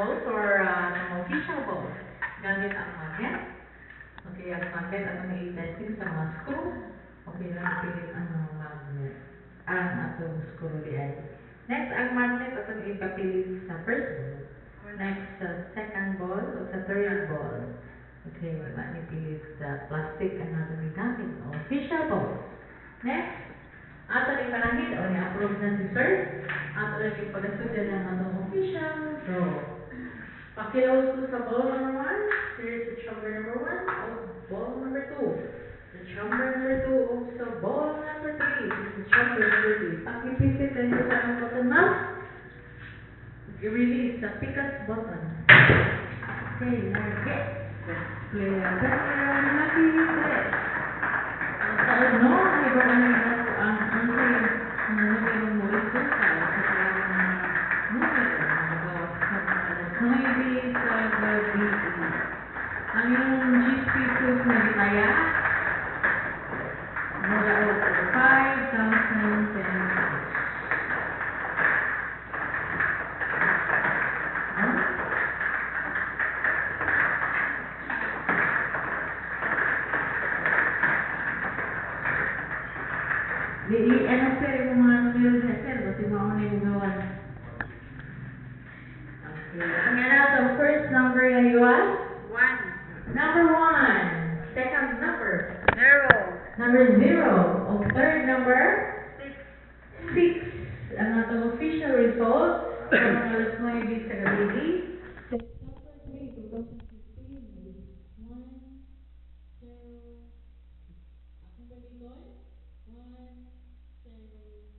balls or official balls. Gamit ang magnet. Okay, ang magnet ang i-testing sa mga screw. Okay, napilit ang mga magnet. Ang atong screw diyan. Next, ang magnet atong ipapilit sa first ball. Next, sa second ball o sa third ball. Okay, manipilit sa plastic ang atong gamit. Official balls. Next, ato ni panahid o ni-approve na si sir. Ato rin yung pag-asudya ng atong official draw. Pakilaw ko sa ball number 1. Here's the chamber number 1 of ball number 2. The chamber number 2 of sa ball number 3. This is chamber number 3. Pakipisit din ko sa ang button na. I-release the pickup button. Okay, now get. Let's play a better happy play. No, ay ba ang nangyayang mo ito sa maybe sa gabi. Ang yung G-Speed na bitaya, mula o 5,000 pesos. Ano sir, yung mga numero na sir, kasi mauna yung gawan. Okay. Ang the first number na yun? 1. Number 1. Second number? 0. Number 0. O third number? 6. 6. Ang atong official result, ang alas 9 sa gabi. September 3, 2015. 1, 0. Akong baligon? 1, 0.